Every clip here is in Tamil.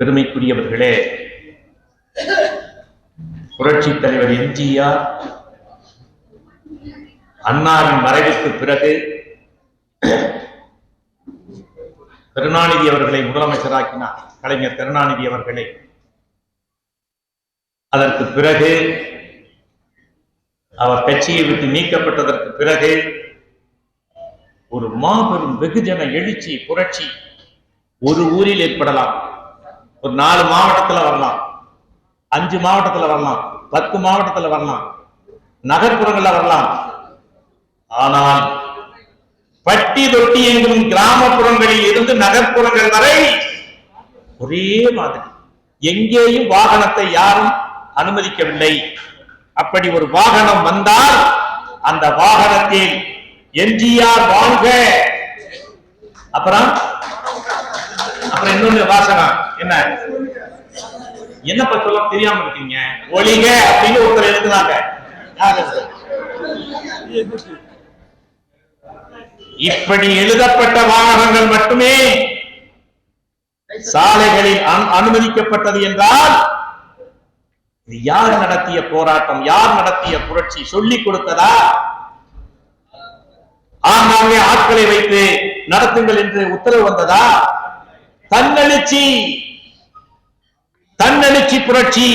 பெருமைக்குரியவர்களே, புரட்சி தலைவர் எம்ஜிஆர் அண்ணாவின் மறைவுக்கு பிறகு கருணாநிதி அவர்களை முதலமைச்சராக்கினார். கலைஞர் கருணாநிதி அவர்களை. அதற்கு பிறகு அவர் கட்சியை விட்டு நீக்கப்பட்டதற்கு பிறகு ஒரு மாபெரும் வெகுஜன எழுச்சி, புரட்சி ஒரு ஊரில் ஏற்படலாம். ஒரு 4 மாவட்டத்தில் வரலாம், 5 மாவட்டத்தில் வரலாம், 10 மாவட்டத்தில் வரலாம், நகர்ப்புறங்களில் வரலாம். ஆனால் பட்டி தொட்டி எங்கும் கிராமப்புறங்களில் இருந்து நகர்ப்புறங்கள் வரை ஒரே மாதிரி எங்கேயும் வாகனத்தை யாரும் அனுமதிக்கவில்லை. அப்படி ஒரு வாகனம் வந்தால் அந்த வாகனத்தில் எம்ஜிஆர் வாழ்க, அப்புறம் இன்னொன்னு வாசகம் என்ன என்னப்ப சொல்ல தெரியாம இருக்கீங்க, ஒளிக அப்படின்னு ஒருத்தர் எழுதுனாங்க. இப்படி எழுதப்பட்ட வாகனங்கள் மட்டுமே சாலைகளில் அனுமதிக்கப்பட்டது என்றால் இது யார் நடத்திய போராட்டம், யார் நடத்திய புரட்சி? சொல்லிக் கொடுத்ததா? ஆங்காங்கே ஆட்களை வைத்து நடத்துங்கள் என்று உத்தரவு வந்ததா? தன்னெழுச்சி, தன்னெழுச்சி புரட்சி.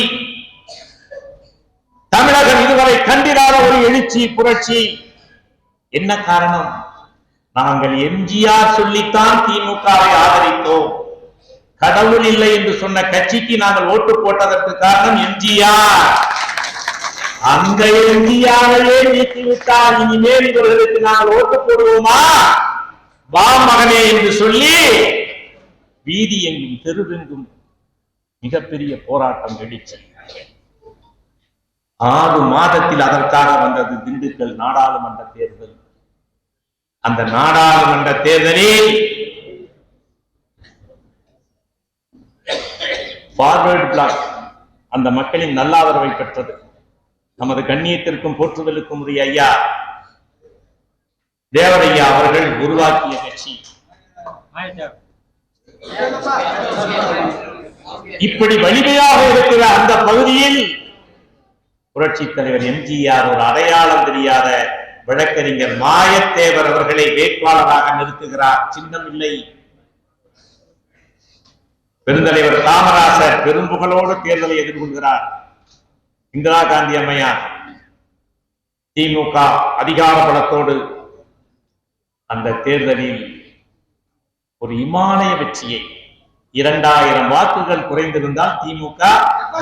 தமிழகம் இதுவரை கண்டிராத ஒரு எழுச்சி, புரட்சி. என்ன காரணம்? நாங்கள் எம்ஜிஆர் சொல்லித்தான் திமுகவை ஆதரித்தோம். கடவுள் இல்லை என்று சொன்ன கட்சிக்கு நாங்கள் ஓட்டு போட்டதற்கு காரணம் எம்ஜிஆர். அந்த எம்ஜிஆரையே நீக்கிவிட்டால் இனிமேல் இவர்களுக்கு நாங்கள் ஓட்டு போடுவோமா? வா மகனே என்று சொல்லி வீதி எங்கும் தெருவெங்கும் மிகப்பெரிய போராட்டம் எழுச்சி. 6 மாதத்தில் அதற்காக வந்தது திண்டுக்கல் நாடாளுமன்ற தேர்தல். அந்த நாடாளுமன்ற தேர்தலில் ஃபார்வர்ட் பிளாக் அந்த மக்களின் நல்லாதரவை பெற்றது. நமது கண்ணியத்திற்கும் போற்றுதலுக்கும் உரிய ஐயா தேவரையா அவர்கள் உருவாக்கிய கட்சி. இப்படி வலிமையாக இருக்கிற அந்த பகுதியில் புரட்சி தலைவர் எம்ஜிஆர் ஒரு அடையாளம் தெரியாத வழக்கறிஞர் மாயத்தேவர் அவர்களை வேட்பாளராக நிறுத்துகிறார். சின்னம் இல்லை. பெருந்தலைவர் காமராசர் பெரும்புகளோடு தேர்தலை எதிர்கொள்கிறார். இந்திரா காந்தி அம்மையார் திமுக அதிகார பலத்தோடு அந்த தேர்தலில் ஒரு இமாலய வெற்றியை, 2000 வாக்குகள் குறைந்திருந்தால் திமுக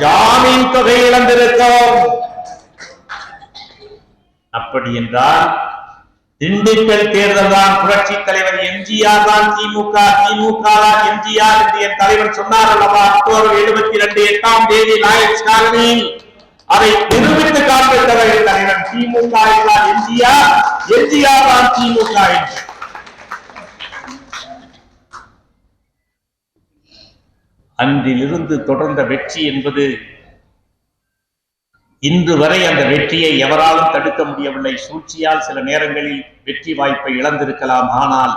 ஜாமீன் தொகை இழந்திருக்கும். அப்படி என்றால் திண்டுக்கல் தேர்தல் தான் புரட்சி தலைவர் எம்ஜிஆர் தான் திமுக, திமுக தான் எம்ஜிஆர் என்று என் தலைவர் சொன்னார் அல்லவா? அக்டோபர் 72 8ஆம் தேதி லாயன்ஸ் காலனியில் அதை நிரூபித்து காண்பித்தவர் என் தலைவர். திமுக என்றால் எம்ஜிஆர், எம்ஜிஆர் தான் திமுக என்று. அன்றிலிருந்து தொடர்ந்த வெற்றி என்பது இன்று வரை அந்த வெற்றியை எவராலும் தடுக்க முடியவில்லை. சூழ்ச்சியால் சில நேரங்களில் வெற்றி வாய்ப்பை இழந்திருக்கலாம். ஆனால்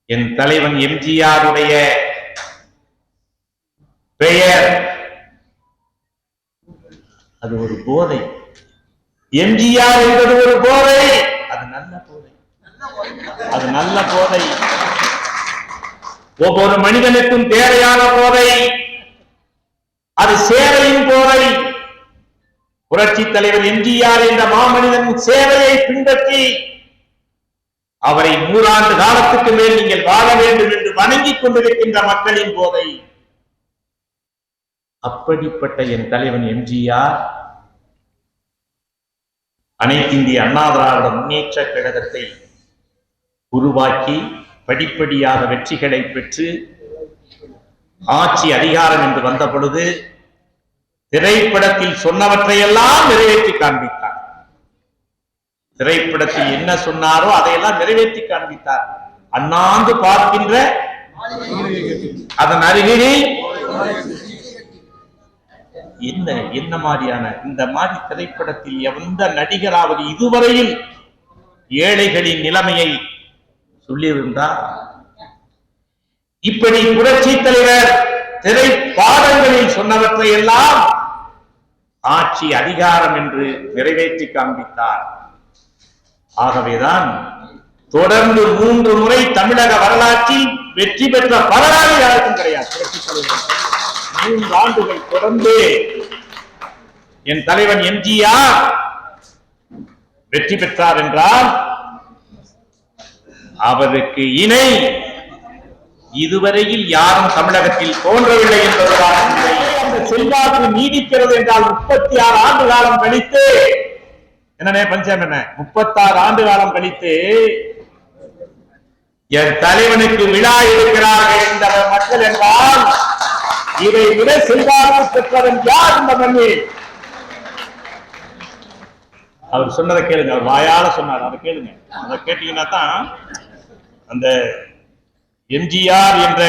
என் தலைவன் எம்ஜிஆருடைய பெயர் அது ஒரு போதை. எம்ஜிஆர் என்பது ஒரு போதை. அது நல்ல போதை, அது நல்ல போதை. ஒவ்வொரு மனிதனுக்கும் தேவையான போதை. அது சேவையின் போதை. புரட்சி தலைவர் எம்ஜிஆர் என்ற மாமனிதன் சேவையை பின்பற்றி அவரை 100 ஆண்டு காலத்துக்கு மேல் நீங்கள் வாழ வேண்டும் என்று வணங்கிக் கொண்டிருக்கின்ற மக்களின் போதை. அப்படிப்பட்ட என் தலைவன் எம்ஜிஆர் அனைத்து இந்திய அண்ணா திராவிட முன்னேற்ற கழகத்தை உருவாக்கி படிப்படியாக வெற்றிகளை பெற்று ஆட்சி அதிகாரம் என்று வந்த பொழுது திரைப்படத்தில் சொன்னவற்றையெல்லாம் நிறைவேற்றி காண்பித்தார். திரைப்படத்தில் என்ன சொன்னாரோ அதையெல்லாம் நிறைவேற்றி காண்பித்தார். அண்ணாந்து பார்க்கின்ற அதன் அருகில் என்ன மாதிரியான இந்த மாதிரி திரைப்படத்தில் எந்த நடிகராவது இதுவரையில் ஏழைகளின் நிலைமையை சொல்லியிருந்தார்? இப்படி புரட்சி தலைவர் திரைப்பாடங்களில் சொன்னவற்றை எல்லாம் ஆட்சி அதிகாரம் என்று நிறைவேற்றி காண்பித்தார். ஆகவேதான் தொடர்ந்து 3 முறை தமிழக வரலாற்றில் வெற்றி பெற்ற வரலாறு யாருக்கும் கிடையாது. புரட்சி தலைவர் 3 ஆண்டுகள் தொடர்ந்து என் தலைவன் எம்ஜிஆர் வெற்றி பெற்றார் என்றால் அவருக்கு இணை இதுவரையில் யாரும் தமிழகத்தில் தோன்றவில்லை என்பதுதான். அந்த செல்வாக்கு நீடிக்கிறது என்றால் 36 ஆண்டு காலம் கழித்து என்னன்னே பஞ்சம் என்ன 36 ஆண்டு காலம் கழித்து என் தலைவனுக்கு விழா எடுக்கிறார்கள் இந்த மக்கள் என்றால் இதை விட செல்வாக்கு பெற்றவன் யார் இந்த மண்ணில்? அவர் சொன்னதை கேளுங்க. அவர் வாயால சொன்னார், அதை கேளுங்க. அதை கேட்டீங்கன்னா தான் அந்த எம்ஜிஆர் என்ற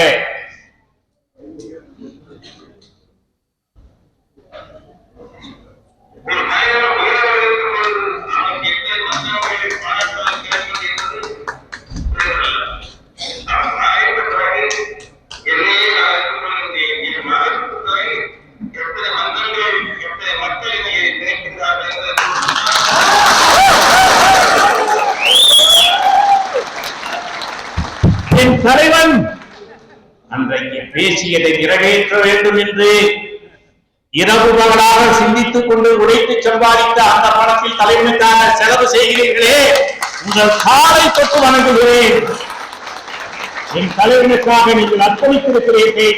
தலைவன் அன்றைக்கு பேசியதை நிறைவேற்ற வேண்டும் என்று இரவு பகலாக சிந்தித்துக் கொண்டு உழைத்து சம்பாதித்த அந்த பணத்தில் தலைவனுக்காக செலவு செய்கிறீர்களே, உங்கள் காலை தொட்டு வணங்குகிறேன். என் தலைவனுக்காக நீங்கள் அர்ப்பணித்திருக்கிறீர்கள்.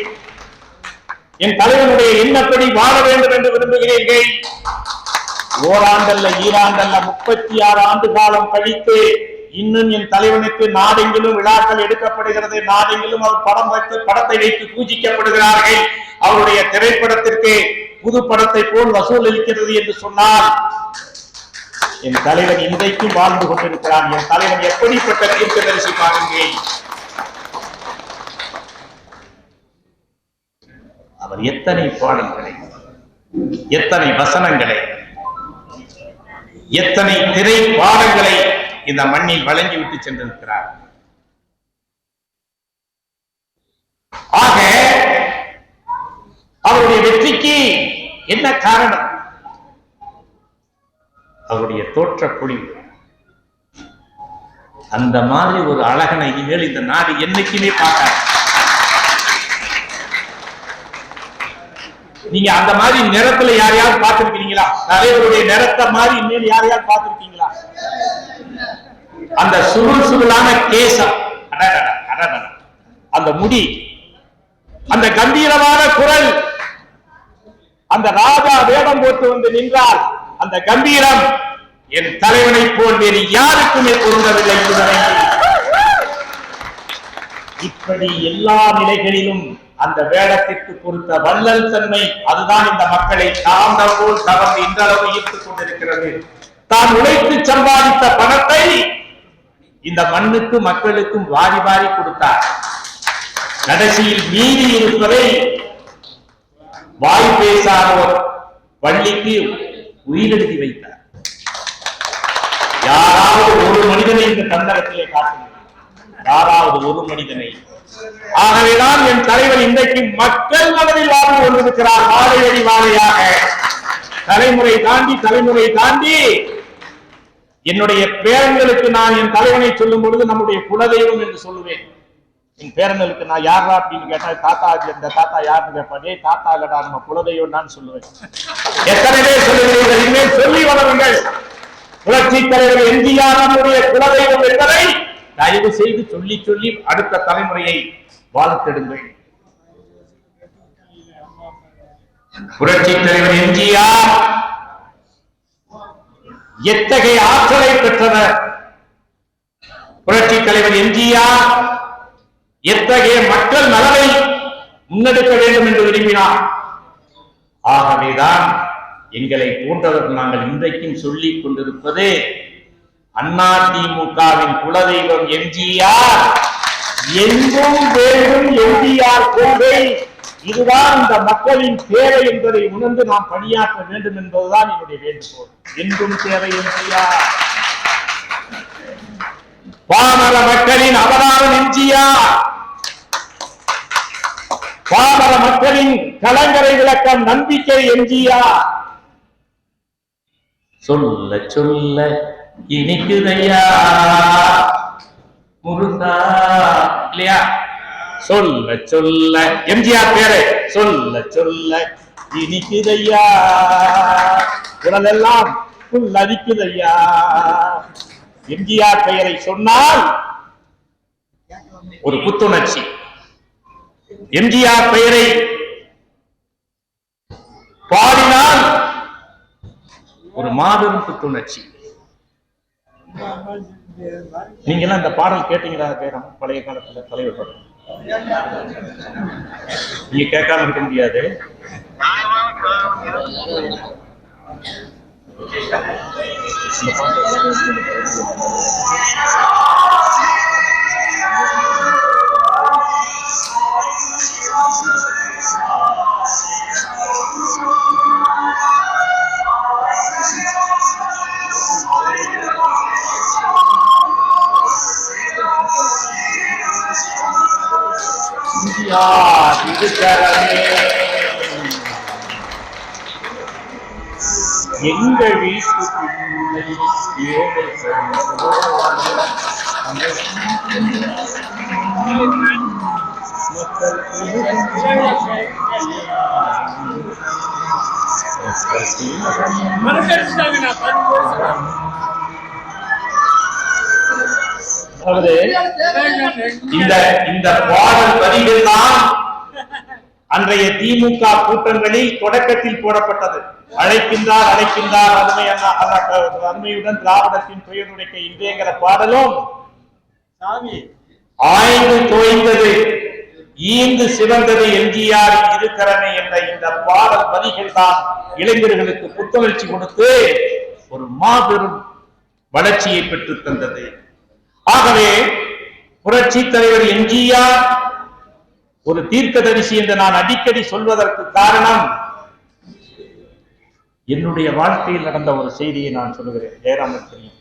என் தலைவனுடைய எண்ணப்படி வாழ வேண்டும் என்று விரும்புகிறீர்கள். ஓராண்டல்ல ஈராண்டல்ல 36 ஆண்டு காலம் கழித்து இன்னும் என் தலைவனுக்கு நாடெங்கிலும் விழாக்கள் எடுக்கப்படுகிறது. நாடெங்கிலும் அவர் படத்தை வைத்து பூஜிக்கப்படுகிறார்கள். அவருடைய திரைப்படத்திற்கு புது படத்தை போல் வசூல் அளிக்கிறது என்று சொன்னால் என் தலைவன் இன்றைக்கும் வாழ்ந்து கொண்டிருக்கிறான். என் தலைவன் எப்படிப்பட்ட தீர்க்கதரிசி பாருங்கள். அவர் எத்தனை பாடல்களை, எத்தனை வசனங்களை, எத்தனை திரை பாடல்களை இந்த மண்ணில் வழங்கிவிட்டு சென்றிருக்கிறார். ஆக அவருடைய வெற்றிக்கு என்ன காரணம்? அவருடைய தோற்ற பொழிவு. அந்த மாதிரி ஒரு அழகனை இனிமேல் இந்த நாடு என்னைக்குமே பார்க்காது. நீங்க அந்த மாதிரி நிறத்துல யாரையாவது பார்த்திருக்கீங்களா? தலைவருடைய நிறத்தை மாதிரி இனிமேல் யாரையாவது பார்த்திருக்கீங்களா? அந்த சுருள் சுருளான கேசம், அந்த முடி, அந்த கம்பீரமான குரல், அந்த ராஜா வேடம் போட்டு வந்து நின்றால் அந்த கம்பீரம் என் தலைவனை போல் வேறு யாருக்குமே பொருந்தவில்லை. இப்படி எல்லா நிலைகளிலும் அந்த வேடத்திற்கு பொறுத்த வள்ளல் தன்மை, அதுதான் இந்த மக்களை தாழ்ந்தபோல் தவறு இன்றளவு ஈர்த்துக் கொண்டிருக்கிறது. தான் உழைத்து சம்பாதித்த பணத்தை இந்த மண்ணுக்கு மக்களுக்கும் வாரி வாரி கொடுத்தார். கடைசியில் மீறி இருப்பதை வாய் பேசாதவர் பள்ளிக்கு உயிரெழுதி வைத்தார். யாராவது ஒரு மனிதனை இந்த தந்தரத்திலே காட்டுங்கள், யாராவது ஒரு மனிதனை. ஆகவேதான் என் தலைவர் இன்றைக்கு மக்கள் மனதில் வாழ்ந்து கொண்டிருக்கிறார். வாழையடி வாழையாக தலைமுறை தாண்டி என்னுடைய பேரன்களுக்கு நான் என் தலைவனை சொல்லும் பொழுது நம்முடைய குலதெய்வம் என்று சொல்லுவேன். என் பேரன்களுக்கு நான் யாரா அப்படின்னு கேட்டா தாத்தா, இந்த தாத்தா யாருன்னு கேட்பாங்க. தாத்தா இல்லடா நம்ம குலதெய்வம் தான் சொல்லுவேன். எத்தனை பேர் சொல்லுகிறீர்கள்? இனிமேல் சொல்லி வளருங்கள். புரட்சி தலைவர் எம்ஜிஆர் நம்முடைய குலதெய்வம் என்பதை தயவு செய்து சொல்லி சொல்லி அடுத்த தலைமுறையை வாழ்த்தெடுங்கள். புரட்சி தலைவர் எம்ஜிஆர் எத்தகைய ஆற்றலை பெற்றவர்! புரட்சி தலைவர் எம்ஜிஆர் எத்தகைய மக்கள் நலனை முன்னெடுக்க வேண்டும் என்று விரும்பினார். ஆகவேதான் எங்களை போன்றவர்கள் நாங்கள் இன்றைக்கும் சொல்லிக் கொண்டிருப்பது அதிமுகவின் குலதெய்வம் எம்ஜிஆர், எங்கும் வேண்டும் எம்ஜிஆர் கொள்கை. இதுதான் இந்த மக்களின் தேவை என்பதை உணர்ந்து நாம் பணியாற்ற வேண்டும் என்பதுதான் என்னுடைய வேண்டுகோள். என்றும் தேவை எம்ஜிஆர். பாமர மக்களின் அவதாரம் எம்ஜிஆர். பாமர மக்களின் கலங்கரை விளக்கம் நம்பிக்கை எம்ஜிஆர். சொல்ல சொல்ல இனிக்குதையா முருகா இல்லையா? சொல்ல சொல்ல எம்ஜிஆர் பேரு சொல்ல சொல்ல இனிக்குதையா, குரலெல்லாம் புல்லரிக்குதையா. எம்ஜிஆர் பெயரை சொன்னால் ஒரு புத்துணர்ச்சி, எம்ஜிஆர் பெயரை பாடினால் ஒரு மாபெரும் புத்துணர்ச்சி. நீங்க எல்லாம் இந்த பாடல் கேட்டீங்களா? பேரம் பழைய காலத்துல தலைவர் பாடல் நீங்க கேட்காம இருக்க முடியாது. எங்கள் வீட்டு இந்த பாடல் வரிகள் தான் அன்றைய திமுக கூட்டங்களில் தொடக்கத்தில் போடப்பட்டது. அழைக்கின்றார் அழைக்கின்றார் அருமையுடன் திராவிடத்தின் துயருடைக்க இன்றையங்கிற பாடலும் ஆய்ந்து தோய்ந்தது ஈந்து சிவந்தது எம்ஜிஆர் இருக்கிறமே என்ற இந்த பாடல் வரிகள் தான் இளைஞர்களுக்கு புத்துணர்ச்சி கொடுத்து ஒரு மாபெரும் வளர்ச்சியை பெற்று தந்தது. ஆகவே புரட்சி தலைவர் எம்ஜிஆர் ஒரு தீர்க்கதரிசி என்று நான் அடிக்கடி சொல்வதற்கு காரணம், என்னுடைய வாழ்க்கையில் நடந்த ஒரு செய்தியை நான் சொல்லுகிறேன். ஜெயராமன் தெரியும்,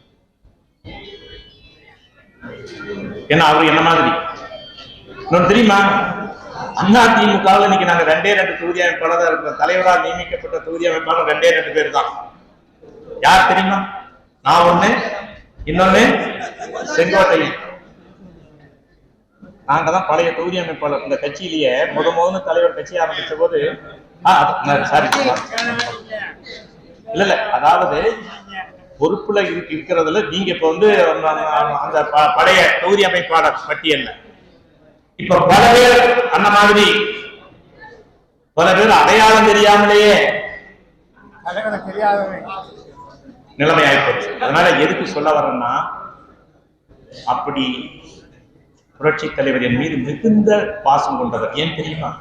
ஏன்னா அவர் என்ன மாதிரி தெரியுமா? அண்ணா திமுகவில் இன்னைக்கு நாங்க 2 தொகுதி அமைப்பாளர் இருக்கிற, தலைவரால் நியமிக்கப்பட்ட தொகுதி அமைப்பாளர் 2 பேர் தான். யார் தெரியுமா? நான் ஒண்ணு, இன்னொன்னு செங்கோட்டையன். நாங்க தான் பழைய தொகுதி அமைப்பாளர். இந்த கட்சியிலேயே முதல்ல தலைவர் கட்சி ஆரம்பிச்ச போது இல்ல அதாவது பொறுப்புல இருக்கிறதுல நீங்க இப்ப அந்த பழைய தொகுதி அமைப்பாளர் பட்டியல்ல இப்ப பல பேர் அந்த மாதிரி பல பேர் அடையாளம் தெரியாமலேயே நிலைமை ஆயிப்போச்சு. அதனால எதுக்கு சொல்ல வரேன்னா, அப்படி புரட்சி தலைவர் என் மீது மிகுந்த பாசம் கொண்டவர். ஏன் தெரியுமா?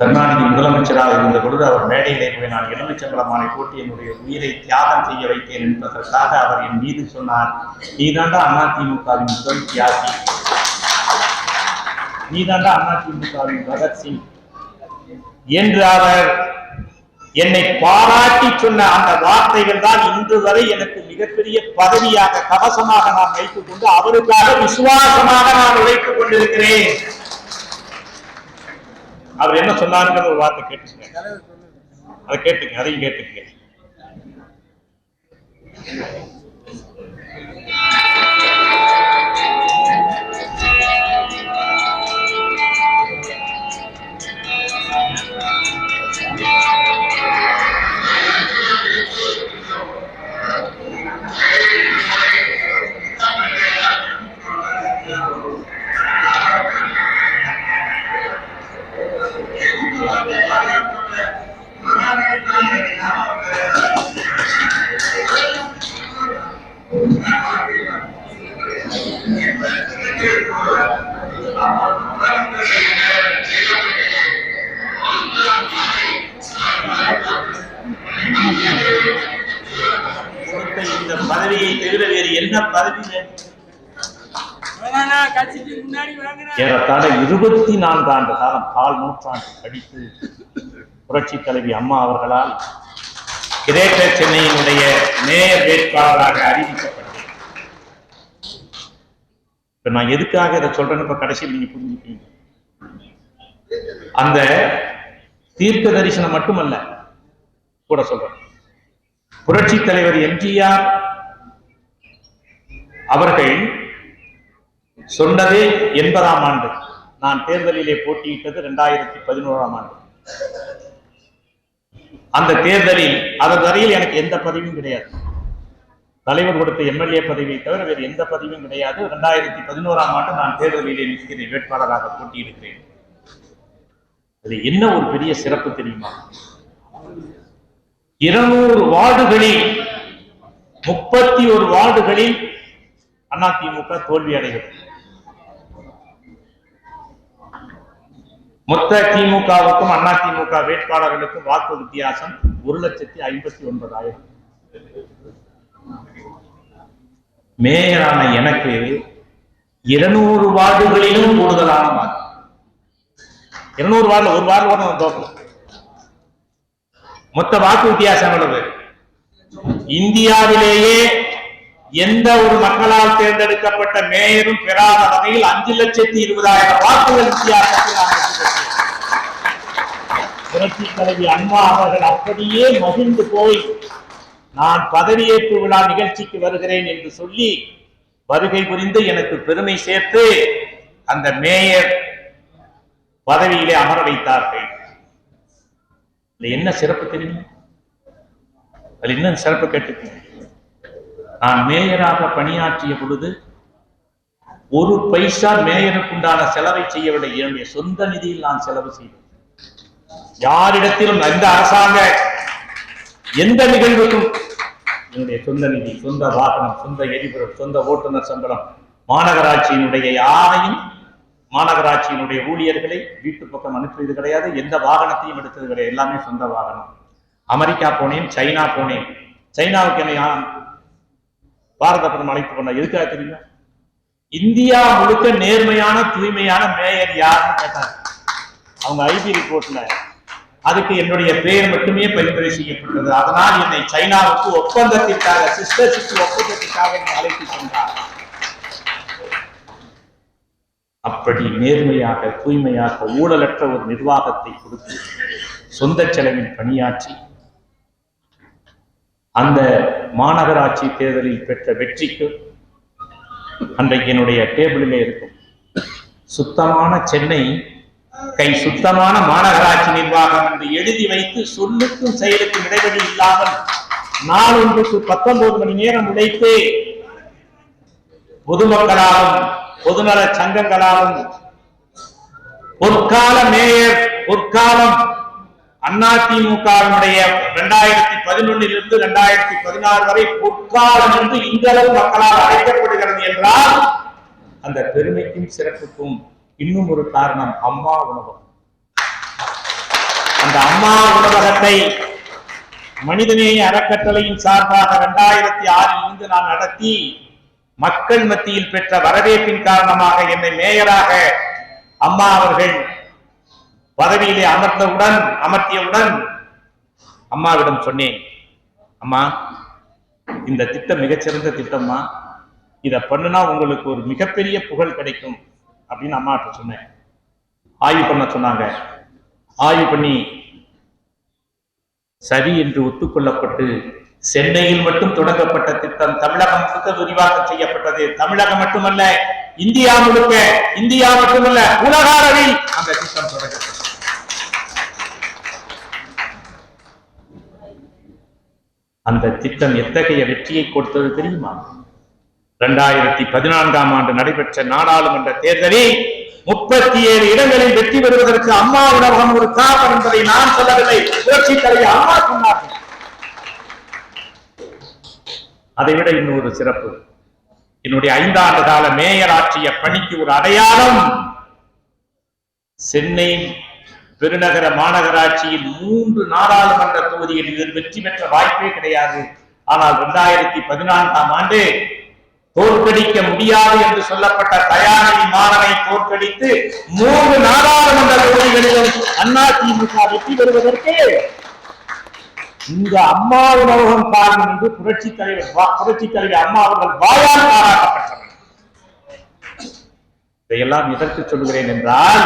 கருணாநிதி முதலமைச்சராக இருந்த பொழுது அவர் மேடையிலே போய் நான் எலுமிச்சம்பழமானை போட்டு என்னுடைய உயிரை தியாகம் செய்ய வைத்தேன் என்பதற்காக அவர் என் மீது சொன்னார், நீதாண்டா அதிமுகவின் முதல் தியாகி, நீதாண்டா அதிமுகவின் பகத்சிங் என்று அவர் என்னை பாராட்டி சொன்ன அந்த வார்த்தைகள் தான் இன்று வரை எனக்கு மிகப்பெரிய பதவியாக கவசமாக நான் வைத்துக் கொண்டு அவருக்காக விசுவாசமாக நான் உழைத்துக் கொண்டிருக்கிறேன். அவர் என்ன சொன்னாருங்கிற ஒரு வார்த்தை கேட்டுங்க, அதை கேட்டுங்க, அதையும் கேட்டுங்க. இந்த பதவியை தவிர வேறு என்ன பதவி வேண்டும்? ஏறத்தாழ 24 ஆண்டு காலம், 4 நூற்றாண்டு கழித்து புரட்சி தலைவி அம்மா அவர்களால் கிரேட்டர் சென்னையினுடைய மேயர் வேட்பாளராக அறிவிக்கப்பட்டது. இப்ப நான் எதுக்காக இதை சொல்றேன்னு இப்ப கடைசியில் நீங்க புரிஞ்சுக்கீங்க. அந்த தீர்க்க தரிசனம் மட்டுமல்ல கூட சொல்றேன். புரட்சி தலைவர் எம்ஜிஆர் அவர்கள் சொன்னதே 80ஆம் ஆண்டு. நான் தேர்தலிலே போட்டியிட்டது 2011ஆம் ஆண்டு. அந்த தேர்தலில் அதன் வரையில் எனக்கு எந்த பதவியும் கிடையாது. தலைவர் கொடுத்த எம்எல்ஏ பதவியை தவிர வேறு எந்த பதவியும் கிடையாது. 2011ஆம் ஆண்டு நான் தேர்தலிலே நிற்கிறேன், வேட்பாளராக போட்டியிடுகிறேன். அது என்ன ஒரு பெரிய சிறப்பு தெரியுமா? 200 வார்டுகளில் 31 வார்டுகளில் அதிமுக தோல்வி அடைகிறது. மொத்த திமுகவுக்கும் அதிமுக வேட்பாளர்களுக்கும் வாக்கு வித்தியாசம் 1,59,000. மேயரான எனக்கு 200 வார்டுகளிலும் கூடுதலான வாக்கு. 200 வார்டுல ஒரு வார்டு கூட தோக்கல. மொத்த வாக்கு வித்தியாசம் எவ்வளவு? இந்தியாவிலேயே எந்த ஒரு மக்களால் தேர்ந்தெடுக்கப்பட்ட மேயரும் பெறாத வகையில் 5,20,000 வாக்குகள் வித்தியாசத்தில் புரட்சி தலைவி அம்மா அவர்கள் அப்படியே மகிழ்ந்து போய் நான் பதவியேற்பு விழா நிகழ்ச்சிக்கு வருகிறேன் என்று சொல்லி வருகை புரிந்து எனக்கு பெருமை சேர்த்து அந்த மேயர் பதவியிலே அமர வைத்தார்கள். என்ன சிறப்பு தெரியுமா? அது என்ன சிறப்பு கேட்டுக்கீங்க. நான் மேயராக பணியாற்றிய பொழுது ஒரு பைசா மேயருக்குண்டான செலவை செய்யவில்லை. என்னுடைய சொந்த நிதியில் நான் செலவு செய்தேன். யாரிடத்திலும் எந்த அரசாங்க எந்த நிகழ்வுக்கும் என்னுடைய சொந்த நிதி, சொந்த வாகனம், சொந்த எரிபொருள், சொந்த ஓட்டுநர் சம்பளம், மாநகராட்சியினுடைய யாரையும் மாநகராட்சியினுடைய ஊழியர்களை வீட்டு பக்கம் அனுப்பியது கிடையாது. எந்த வாகனத்தையும் எடுத்தது கிடையாது. எல்லாமே சொந்த வாகனம். அமெரிக்கா போனேன், சைனா போனேன். சைனாவுக்கு என்னை பாரத பிரதமர் அழைத்து போனார். எதுக்காக தெரியுமா? இந்தியா முழுக்க நேர்மையான தூய்மையான மேயர் யாருன்னு கேட்டாங்க. அவங்க ஐபி ரிப்போர்ட்ல அதுக்கு என்னுடைய பெயர் மட்டுமே பரிந்துரை செய்யப்பட்டது. அதனால் என்னை சைனாவுக்கு ஒப்பந்தத்திற்காக, சிஸ்டர்ஷிப் ஒப்பந்தத்திற்காக என்னை அழைத்து சென்றார். அப்படி நேர்மையாக தூய்மையாக ஊழலற்ற ஒரு நிர்வாகத்தை கொடுத்து சொந்த செலவில் பணியாற்றி அந்த மாநகராட்சி தேர்தலில் பெற்ற வெற்றிக்கு அன்றைக்கு என்னுடைய டேபிளிலே இருக்கும் சுத்தமான சென்னை கை சுத்தமான மாநகராட்சி நிர்வாகம் என்று எழுதி வைத்து சொல்லுக்கும் செயலுக்கும் இடைவெளி இல்லாமல் நாளொன்றுக்கு 19 மணி நேரம் உழைத்து பொதுமக்களாலும் பொதுநல சங்கங்களாலும் பொற்கால மேயர் பொற்காலம் அதிமுகவினுடைய 2011 2016 வரை பொற்காலம் என்று இந்தளவு மக்களால் அழைக்கப்படுகிறது என்றால் அந்த பெருமைக்கும் சிறப்புக்கும் இன்னும் ஒரு காரணம் அம்மா உணவகம். அந்த அம்மா உணவகத்தை மனிதநேய அறக்கட்டளையின் சார்பாக 2006 நான் நடத்தி மக்கள் மத்தியில் பெற்ற வரவேற்பின் காரணமாக என்னை மேயராக அம்மா அவர்கள் பதவியிலே அமர்த்தியவுடன் அம்மாவிடம் சொன்னேன், அம்மா இந்த திட்டம் மிகச்சிறந்த திட்டம்மா, இதை பண்ணுனா உங்களுக்கு ஒரு மிகப்பெரிய புகழ் கிடைக்கும் அப்படின்னு அம்மாட்ட சொன்னேன். ஆய்வு பண்ண சொன்னாங்க. ஆய்வு பண்ணி சரி என்று ஒத்துக்கொள்ளப்பட்டு சென்னையில் மட்டும் தொடங்கப்பட்ட திட்டம் தமிழகம் முழுக்க விரிவாக்கம் செய்யப்பட்டது. தமிழகம் மட்டுமல்ல, இந்தியா முழுக்க, இந்தியா மட்டுமல்ல உலக அளவில் அந்த திட்டம் தொடங்கப்பட்டது. அந்த திட்டம் எத்தகைய வெற்றியை கொடுத்தது தெரியுமா? 2014ஆம் ஆண்டு நடைபெற்ற நாடாளுமன்ற தேர்தலில் 37 இடங்களில் வெற்றி பெறுவதற்கு அம்மா உணவகம் ஒரு காரணம் என்பதை நான் சொல்லவில்லை, புரட்சி தலைவர் அம்மா சொன்னார்கள். அதைவிட இன்னொரு சிறப்பு, என்னுடைய 5 ஆண்டு கால மேயர் ஆற்றிய பணிக்கு ஒரு அடையாளம், சென்னை பெருநகர மாநகராட்சியில் 3 நாடாளுமன்ற தொகுதிகளில் வெற்றி பெற்ற வாய்ப்பே கிடையாது. ஆனால் 2014ஆம் ஆண்டு தோற்கடிக்க முடியாது என்று சொல்லப்பட்ட தயாநிதி மாறனை தோற்கடித்து 3 நாடாளுமன்ற தொகுதிகளிலும் அதிமுக வெற்றி பெறுவதற்கு இந்த அம்மா உணவகம் காரணம் என்று புரட்சி தலைவர் அம்மா அவர்கள் வாயால் பாராட்டப்பட்டனர். இதையெல்லாம் எதற்கு சொல்லுகிறேன் என்றால்,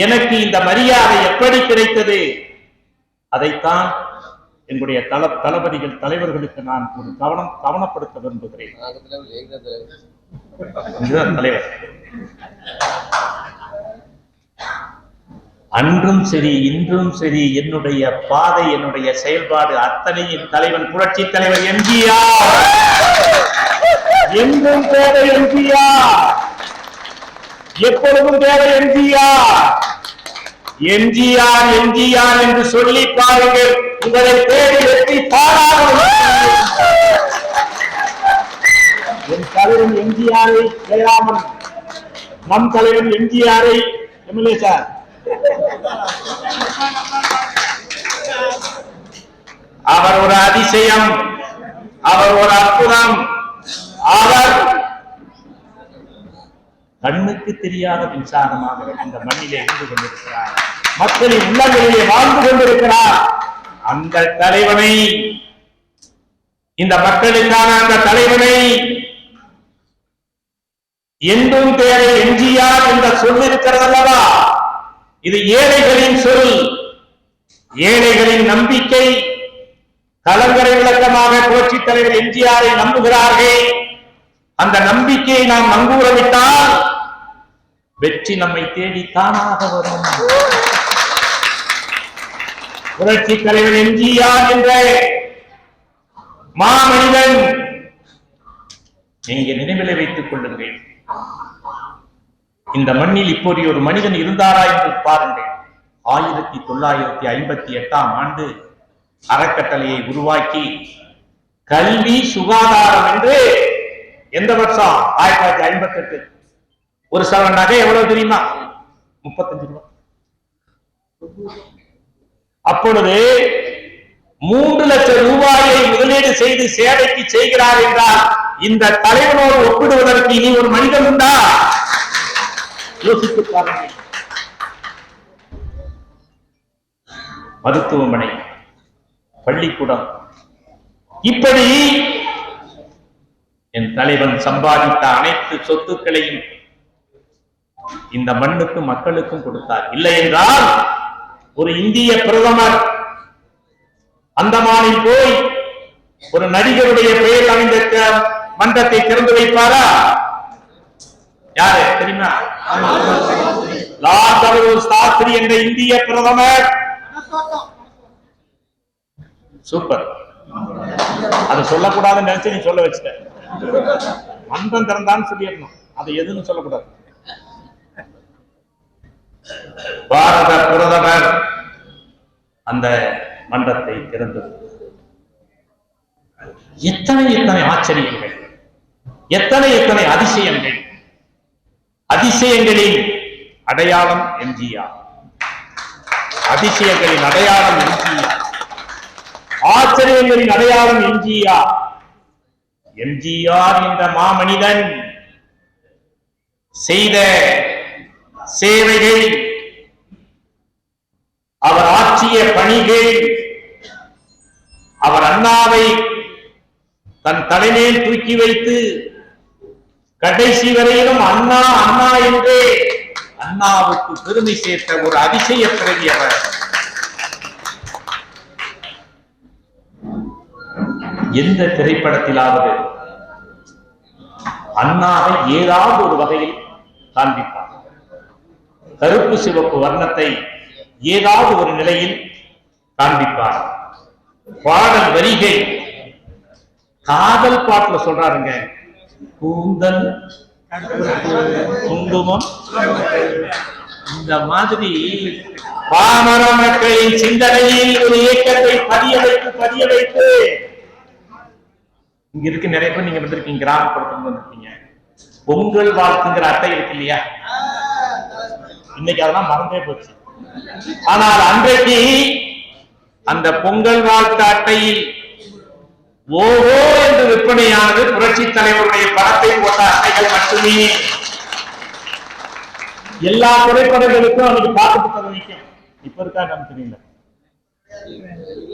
எனக்கு இந்த மரியாதை எப்படி கிடைத்தது, அதைத்தான் என்னுடைய தளபதிகள் தலைவர்களுக்கு நான் ஒரு கவனப்படுத்த விரும்புகிறேன். தலைவர் அன்றும் சரி இன்றும் சரி என்னுடைய பாதை, என்னுடைய செயல்பாடு அத்தனையின் தலைவன் புரட்சி தலைவர் எம்ஜிஆர். என்றும் தேவை எம்ஜிஆர், எப்பொழுதும் தேவை எம்ஜிஆர். எம்ஜிஆர் எம்ஜிஆர் என்று சொல்லி பாருங்கள், உங்களை தேடி வெற்றி பாராளும். என் தலைவன் எம்ஜிஆரை ஜெயராமன், நம் தலைவன் எம்ஜிஆரை எம்எல்ஏ சார் அவர் ஒரு அதிசயம், அவர் ஒரு அற்புதம். அவர் கண்ணுக்கு தெரியாத மின்சாரமாக இந்த மண்ணிலே இருந்து கொண்டிருக்கிறார், மக்களின் உள்ளங்களிலே வாழ்ந்து கொண்டிருக்கிறார். அந்த தலைவனை, இந்த மக்களுக்கான அந்த தலைவனை என்றும் தேவை எம்ஜிஆர் என்ற சொல் இருக்கிறது அல்லவா, இது ஏழைகளின் சொல், ஏழைகளின் நம்பிக்கை. கலங்கரை விளக்கமாக புரட்சி தலைவர் எம்ஜிஆரை நம்புகிறார்கள். அந்த நம்பிக்கையை நாம் நங்கூரவிட்டால் வெற்றி நம்மை தேடி தானாக வரும். புரட்சி தலைவர் எம்ஜிஆர் என்ற மாமனிதன் நீங்க நினைவில் வைத்துக் கொள்ளுங்கள். இந்த மண்ணில் இப்போது ஒரு மனிதன் இருந்தாரா என்று பாருங்கள். 1958ஆம் ஆண்டு அறக்கட்டளையை உருவாக்கி கல்வி சுகாதாரம் என்று, எந்த வருஷம் 1958, ஒரு சவரன் நகை எவ்வளவு தெரியுமா? 35 ரூபாய். அப்பொழுது 3 லட்சம் ரூபாயை முதலீடு செய்து சேவைக்கு செய்கிறார் என்றால், இந்த தலைவனோடு ஒப்பிடுவதற்கு இனி ஒரு மனிதன் உண்டா? யோசித்து பாருங்கள். மருத்துவமனை, பள்ளிக்கூடம், இப்படி என் தலைவன் சம்பாதித்த அனைத்து சொத்துக்களையும் இந்த மண்ணுக்கும் மக்களுக்கும் கொடுத்தார். இல்லை என்றால் ஒரு இந்திய பிரதமர் அந்தமானில் போய் ஒரு நடிகருடைய பெயர் அமைந்த மன்றத்தை திறந்து வைப்பாரா? யாரு தெரியுமா? லால் பகதூர் சாஸ்திரி என்ற இந்திய பிரதமர். சூப்பர். அதை சொல்லக்கூடாதுன்னு நினைச்சு நீ சொல்ல வச்சுட்ட. மன்றம் திறந்தான்னு சொல்லிடணும், அதை எதுன்னு சொல்லக்கூடாது. பாரத பிரதமர் அந்த மன்றத்தை திறந்தது. எத்தனை எத்தனை ஆச்சரியங்கள், எத்தனை எத்தனை அதிசயங்கள். அதிசயங்களின் அடையாளம் எம்ஜிஆர், அதிசயங்களின் அடையாளம் எம்ஜிஆர், ஆச்சரியங்களின் அடையாளம் எம்ஜிஆர். எம்ஜிஆர் என்ற மாமனிதன் செய்த சேவைகள், அவர் ஆற்றிய பணிகள், அவர் அண்ணாவை தன் தலைமையில் தூக்கி வைத்து கடைசி வரையிலும் அண்ணா அண்ணா என்று அண்ணாவுக்கு பெருமை சேர்த்த ஒரு அதிசய பிறவி அவர். எந்த திரைப்படத்திலாவது அண்ணாவை ஏதாவது ஒரு வகையில் காண்பிப்பார். கருப்பு சிவப்பு வர்ணத்தை ஏதாவது ஒரு நிலையில் காண்பிப்பார். பாடல் வரிகை, காதல் பாட்டுல சொல்றாருங்க, கூந்தல் குங்குமம், இந்த மாதிரி பாமர மக்களின் சிந்தனையில் ஒரு இயக்கத்தை பதிய வைத்து இங்க இருக்கு. நிறைய பேர் நீங்க வந்திருக்கீங்க, கிராமப்புறத்துல வந்திருக்கீங்க. பொங்கல் வாழ்த்துங்கிற அட்டை இருக்கு இல்லையா? இன்னைக்கு அதெல்லாம் மறந்தே போச்சு. ஆனால் அன்றைக்கு அந்த பொங்கல் வாழ்த்து அட்டையில் ஓஹோ என்று விற்பனையானது புரட்சி தலைவருடைய படத்தை போட்ட அட்டைகள் மட்டுமே. எல்லா திரைப்படங்களுக்கும் அன்னைக்கு பாட்டு புத்தகம் வைக்கும். இப்ப இருக்கா நமக்கு தெரியல,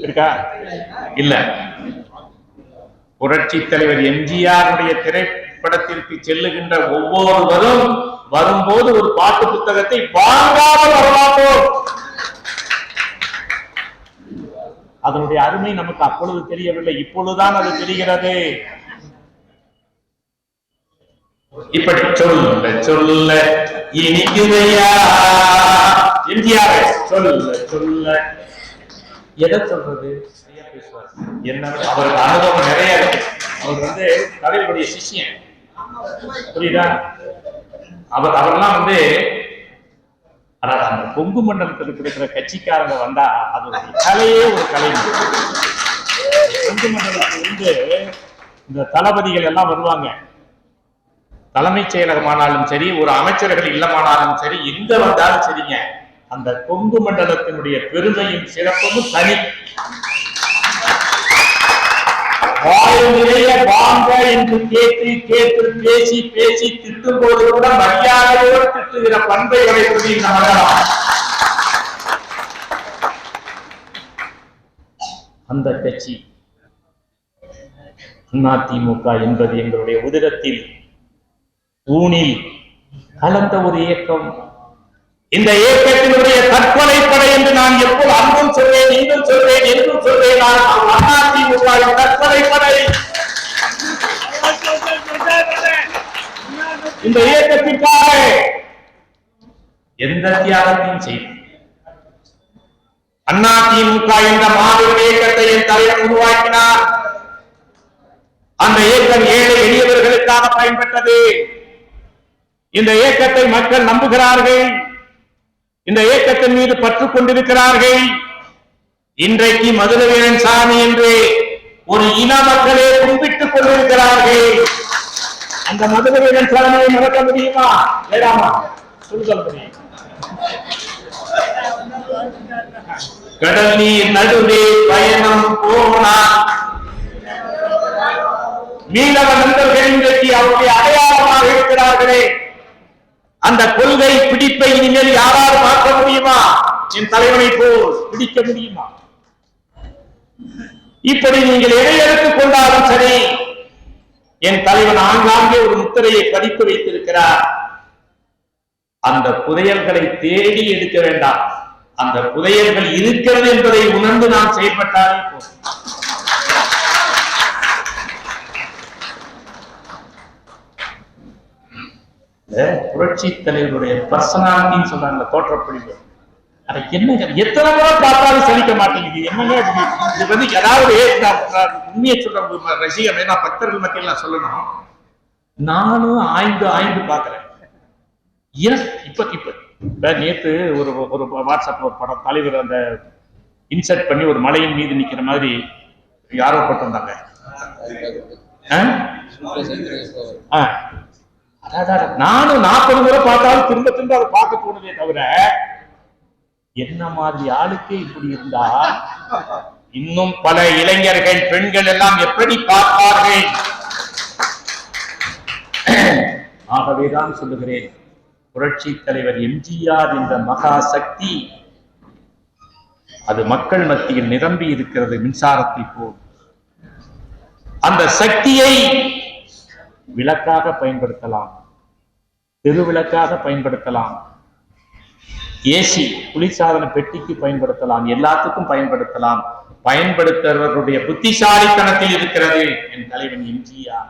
இருக்கா? இல்ல. புரட்சி தலைவர் எம்ஜிஆருடைய திரைப்பட திரைப்படத்திற்கு செல்லுகின்ற ஒவ்வொருவரும் வரும்போது ஒரு பாட்டு புத்தகத்தை வாங்காமல் வரமாட்டோம். அதனுடைய அருமை நமக்கு அப்பொழுது தெரியவில்லை, இப்பொழுதுதான் அது தெரிகிறது. இப்படி சொல்ல சொல்ல இனிக்குதையா எம்ஜிஆர் சொல்ல சொல்ல எதை சொல்றது என்ன, அவருக்கு அனுபவம் நிறைய இருக்கு. அவர் தலைவருடைய சிஷ்யன், புரியுதா? அவர்லாம் அந்த கொங்கு மண்டலத்தில் இருக்கிற கட்சிக்காரங்க வந்தா அது ஒரு கலையே, ஒரு கலை. கொங்கு மண்டலத்தில் இந்த தளபதிகள் எல்லாம் வருவாங்க. தலைமைச் செயலகமானாலும் சரி, ஒரு அமைச்சர்கள் இல்லமானாலும் சரி, எங்க வந்தாலும் சரிங்க, அந்த கொங்கு மண்டலத்தினுடைய பெருமையும் சிறப்பும் தனி. வாயிலேயே வாங்க என்று கேட்டு கேட்டு பேசி பேசி திட்டும் போது கூட மரியாதையோடு திட்டுகிற பண்பை வளைப்பது இந்த மண்டலம். அந்த கட்சி அதிமுக என்பது எங்களுடைய உதிரத்தில் ஊனில் கலந்த ஒரு இயக்கம். இந்த இயக்கத்தினுடைய தற்கொலை படை என்று நான் எப்போது அன்பும் சொல்வேன், இன்றும் சொல்வேன், என்றும் சொல்வேன். அதிமுக தற்கொலை படை. இந்த இயக்கத்திற்காக எந்த தியாகத்தையும் செய்யும். அதிமுக என்ற மாபெரும் இயக்கத்தை என் தலைவர் உருவாக்கினார். அந்த இயக்கம் ஏழை எளியவர்களுக்காக பயன்பட்டது. இந்த இயக்கத்தை மக்கள் நம்புகிறார்கள். இந்த இயக்கத்தின் மீது பற்றுக் கொண்டிருக்கிறார்கள். இன்றைக்கு மதுரவீரன் சாமி என்று ஒரு இன மக்களே கும்பிட்டுக் கொண்டிருக்கிறார்கள். அந்த மதுரவீரன் சாமியை மறக்க முடியுமா? வேண்டாமா? சொல்ல முடியும். கடல் நீர் நடுவே பயணம் போனார் மீனவ நண்பர்கள் இன்றைக்கு அவருடைய அடையாளமாக இருக்கிறார்களே. அந்த கொள்கை பிடிப்பை இனிமேல் யாராவது மாற்ற முடியுமா? என் தலைவனை போல் பிடிக்க முடியுமா? இப்படி நீங்கள் எதை எடுத்துக் கொண்டாலும் சரி, என் தலைவன் ஆங்காங்கே ஒரு முத்திரையை பதித்து வைத்திருக்கிறார். அந்த புதையல்களை தேடி எடுக்க வேண்டாம். அந்த புதையல்கள் இருக்கிறது என்பதை உணர்ந்து நாம் செயல்பட்டாலே போதும். புரட்சி தலைவருடைய பர்சனாலிட்டின்னு சொல்றாங்க, தோற்றப்படிவு. அதை என்னங்க எத்தனை முறை பார்த்தாலும் சலிக்க மாட்டேங்குது. என்னங்க இது ஏதாவது உண்மையை சொல்ற ரசிகர், நான் பக்தர்கள் மத்தியில் நான் சொல்லணும், நானும் ஆய்ந்து பார்க்கிறேன். இப்ப நேத்து ஒரு வாட்ஸ்அப் ஒரு படம் தலைவர் அந்த இன்சர்ட் பண்ணி ஒரு மலையின் மீது நிக்கிற மாதிரி யாரோ போட்டு வந்தாங்க. நானும் 40 முறை பார்த்தாலும் திரும்ப திரும்ப அதை பார்க்க தோணுதே தவிர, என்ன மாதிரி ஆளுக்கே இப்படி இருந்தா இன்னும் பல இளைஞர்கள் பெண்கள் எல்லாம் எப்படி பார்ப்பார்கள்? ஆகவேதான் சொல்லுகிறேன், புரட்சி தலைவர் எம்ஜிஆர் என்ற மகா சக்தி அது மக்கள் மத்தியில் நிரம்பி இருக்கிறது மின்சாரத்தை போல். அந்த சக்தியை விளக்காக பயன்படுத்தலாம், தெருவிளக்காக பயன்படுத்தலாம், ஏசி குளிர்சாதன பெட்டிக்கு பயன்படுத்தலாம், எல்லாத்துக்கும் பயன்படுத்தலாம். பயன்படுத்துவர்களுடைய புத்திசாலித்தனத்தில் இருக்கிறது என் தலைவன் எம்ஜிஆர்.